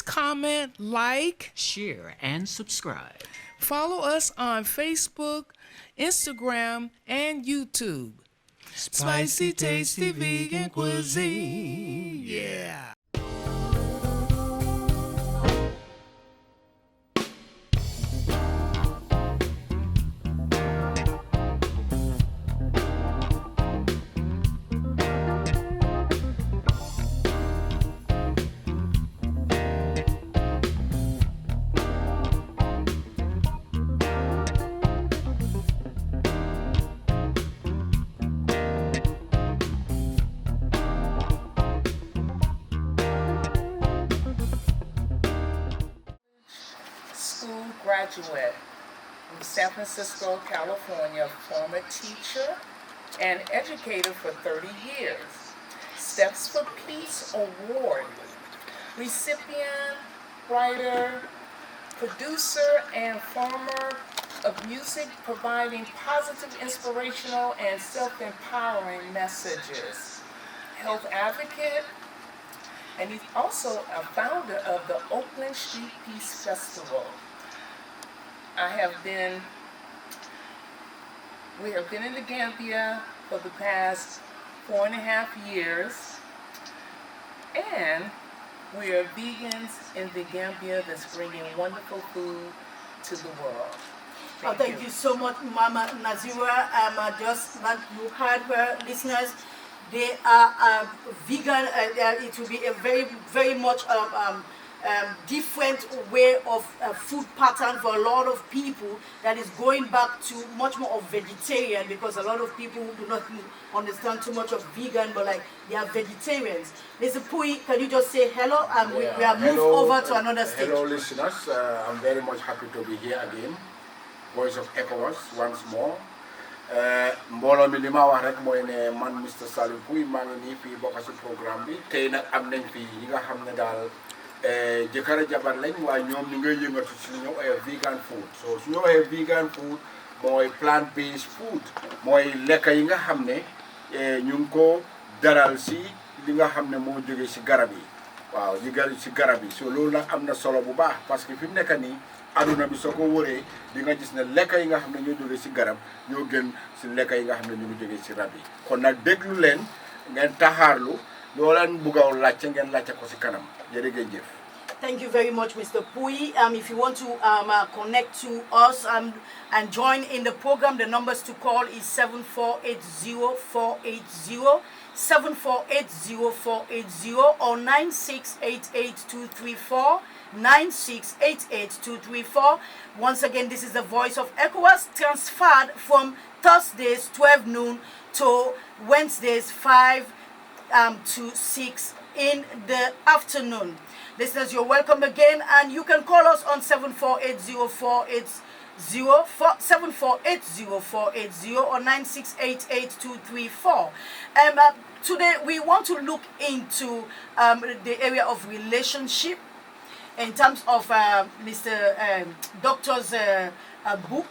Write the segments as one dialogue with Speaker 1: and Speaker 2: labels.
Speaker 1: Please comment, like,
Speaker 2: share, and subscribe.
Speaker 1: Follow us on Facebook, Instagram, and YouTube. Spicy, tasty vegan cuisine. Yeah.
Speaker 3: School graduate from San Francisco, California, former teacher and educator for 30 years. Steps for Peace Award recipient, writer, producer, and farmer of music, providing positive, inspirational, and self-empowering messages. Health advocate, and he's also a founder of the Oakland Street Peace Festival. We have been in the Gambia for the past 4.5 years, and we are vegans in the Gambia that's bringing wonderful food to the world.
Speaker 4: Thank you so much, Mama Naasira. Just like you heard her, listeners, they are vegan. It will be a very, very much different way of food pattern for a lot of people that is going back to much more of vegetarian, because a lot of people do not understand too much of vegan, but like they are vegetarians. Mr. Pui, can you just say hello? We are moved over to another stage.
Speaker 5: Hello listeners, I'm very much happy to be here again. Voice of ECOWAS once more. Mbooloo mi li ma wax rek mooy ne man Mr. Salim Pui maa ngi nii fii bokk ci programme bi tey nag am nañ fii ñi nga xam ne daal jëkkër jabar lañ waaye ñoom ñi ngay yëngatu ci li ñu vegan food. So su ñu waxee vegan food mooy plant based food mooy lekk yi nga xam ne ñu ngi ko daral ci li nga xam ne moo jógee ci garab yi waaw yi gar ci garab yi. So loolu nag am na solo bu baax parce que fi mu nekk nii aduna bi soo ko wëree di nga gis ne lekk yi nga xam ne ñoo jógee ci garab ñoo gën ci lekk yi nga xam ne ñu ngi jógee ci rab yi. Kon nag déglu leen ngeen taxaarlu loo leen bugg a laajte ngeen laajte ko ci kanam jërëjëf.
Speaker 4: Thank you very much, Mr. Pui. If you want to connect to us and join in the program, the numbers to call is 7480480, 7480480, or 9688234. 9688234. Once again, this is the Voice of ECOWAS, transferred from Thursdays 12 noon to Wednesdays 5 to 6 in the afternoon. Listeners, you're welcome again, and you can call us on 7480480, 7480480, or 9688234. Today we want to look into the area of relationship in terms of Mr. Doctor's book,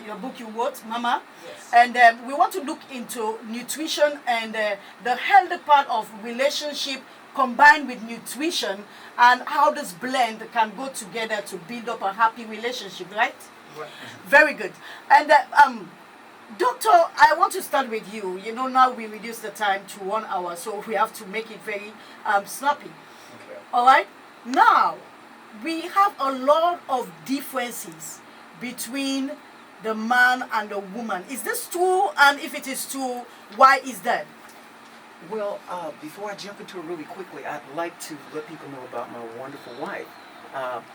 Speaker 4: your book you wrote, Mama.
Speaker 3: Yes.
Speaker 4: And we want to look into nutrition and the healthy part of relationship combined with nutrition, and how this blend can go together to build up a happy relationship, right?
Speaker 3: Right.
Speaker 4: Very good. And Doctor, I want to start with you. You know, now we reduce the time to 1 hour, so we have to make it very snappy.
Speaker 5: Okay.
Speaker 4: All right? Now, we have a lot of differences between the man and the woman. Is this true? And if it is true, why is that?
Speaker 2: Well, before I jump into it really quickly, I'd like to let people know about my wonderful wife.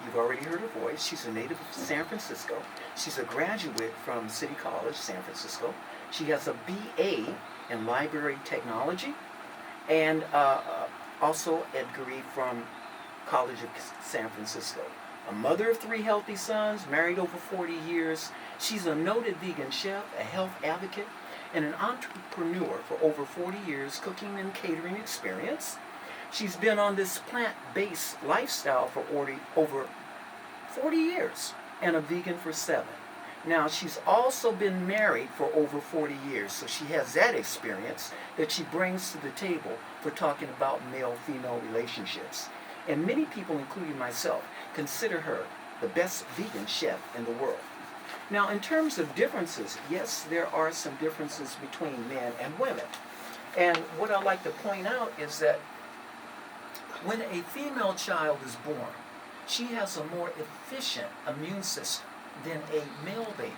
Speaker 2: You've already heard her voice. She's a native of San Francisco. She's a graduate from City College, San Francisco. She has a BA in Library Technology, and also a degree from College of San Francisco. A mother of 3 healthy sons, married over 40 years. She's a noted vegan chef, a health advocate, and an entrepreneur for over 40 years, cooking and catering experience. She's been on this plant-based lifestyle for over 40 years, and a vegan for 7. Now, she's also been married for over 40 years, so she has that experience that she brings to the table for talking about male-female relationships. And many people, including myself, consider her the best vegan chef in the world. Now, in terms of differences, yes, there are some differences between men and women. And what I like to point out is that when a female child is born, she has a more efficient immune system than a male baby.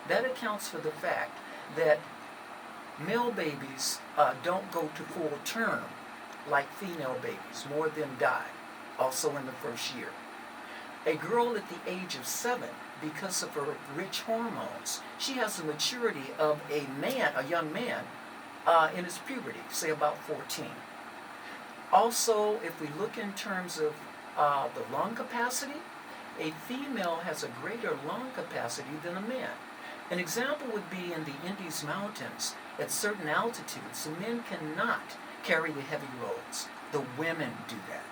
Speaker 2: That accounts for the fact that male babies don't go to full term like female babies. More of them die also in the first year. A girl at the age of 7, because of her rich hormones, she has the maturity of a man, a young man, in his puberty, say about 14. Also, if we look in terms of the lung capacity, a female has a greater lung capacity than a man. An example would be in the Andes Mountains. At certain altitudes, the men cannot carry the heavy loads. The women do that.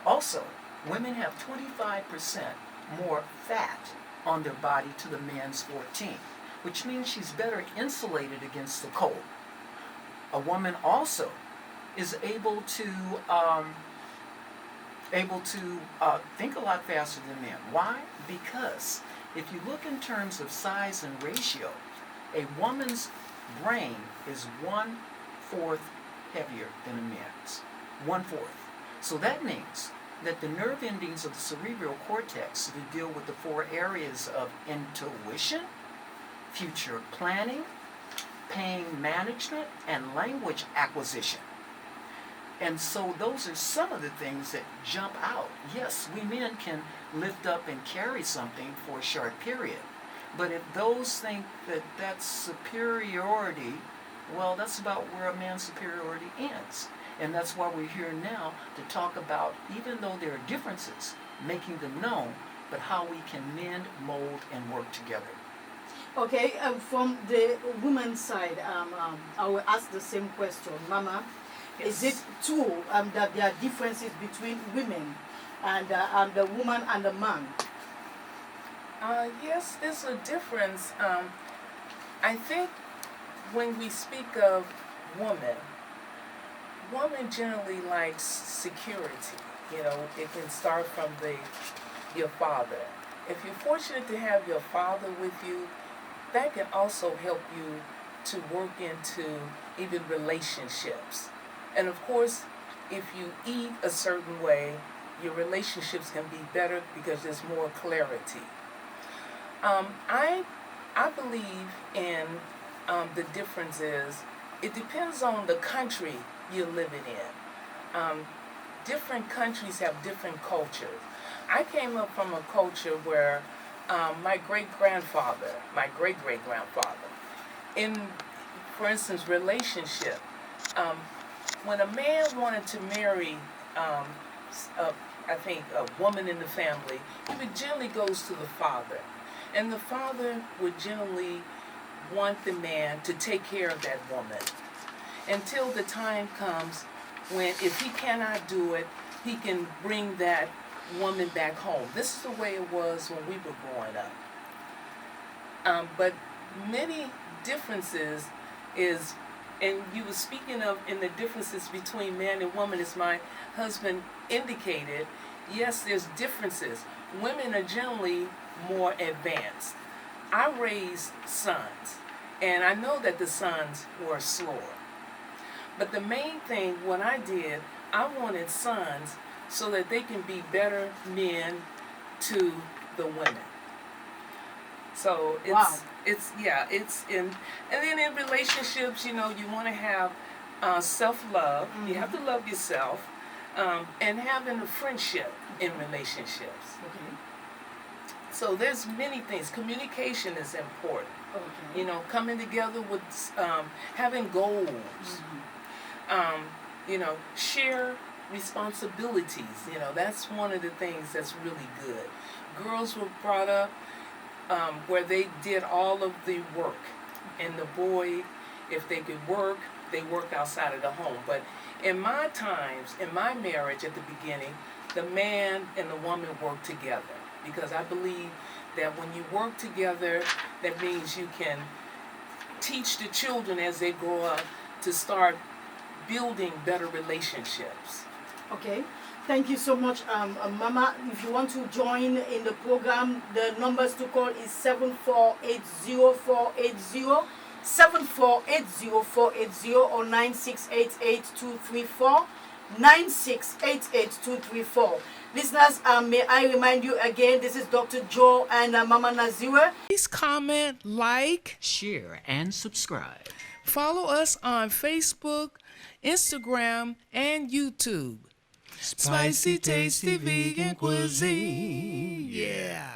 Speaker 2: Also, women have 25% more fat on their body to the man's 14, which means she's better insulated against the cold. A woman also is able to think a lot faster than men. Why? Because if you look in terms of size and ratio, a woman's brain is 1/4 heavier than a man's. 1/4. So that means that the nerve endings of the cerebral cortex that deal with the 4 areas of intuition, future planning, pain management, and language acquisition. And so those are some of the things that jump out. Yes, we men can lift up and carry something for a short period. But if those think that that's superiority, well, that's about where a man's superiority ends. And that's why we're here now to talk about, even though there are differences, making them known, but how we can mend, mold, and work together.
Speaker 4: Okay, from the woman's side, I will ask the same question. Mama,
Speaker 3: Yes.
Speaker 4: is it true that there are differences between women and the woman and the man?
Speaker 3: Yes, there's a difference. I think when we speak of woman generally likes security. You know, it can start from your father. If you're fortunate to have your father with you, that can also help you to work into even relationships. And of course, if you eat a certain way, your relationships can be better because there's more clarity. I believe in the difference is it depends on the country you're living in. Different countries have different cultures. I came up from a culture where my great-grandfather, for instance, relationship, when a man wanted to marry, I think, a woman in the family, he would generally goes to the father. And the father would generally want the man to take care of that woman until the time comes when, if he cannot do it, he can bring that woman back home. This is the way it was when we were growing up. But many differences is, and you were speaking of in the differences between man and woman, as my husband indicated, yes, there's differences. Women are generally more advanced. I raised sons, and I know that the sons were slower. But the main thing, what I did, I wanted sons so that they can be better men to the women. So it's and then in relationships, you know, you want to have self-love. Mm-hmm. You have to love yourself, and having a friendship in relationships.
Speaker 4: Okay.
Speaker 3: So there's many things. Communication is important.
Speaker 4: Okay.
Speaker 3: You know, coming together with having goals.
Speaker 4: Mm-hmm.
Speaker 3: You know, share responsibilities. You know, that's one of the things that's really good. Girls were brought up where they did all of the work, and the boy, if they could work, they worked outside of the home. But in my times, in my marriage at the beginning, the man and the woman worked together, because I believe that when you work together, that means you can teach the children as they grow up to start building better relationships.
Speaker 4: Okay. Thank you so much, Mama. If you want to join in the program, the numbers to call is 7480480, 7480480, or 9688234, 9688234. Listeners, may I remind you again, this is Dr. Joe and Mama Naasira.
Speaker 1: Please comment, like,
Speaker 6: share, and subscribe.
Speaker 1: follow us on Facebook, Instagram, and YouTube. Spicy, tasty vegan cuisine. Yeah.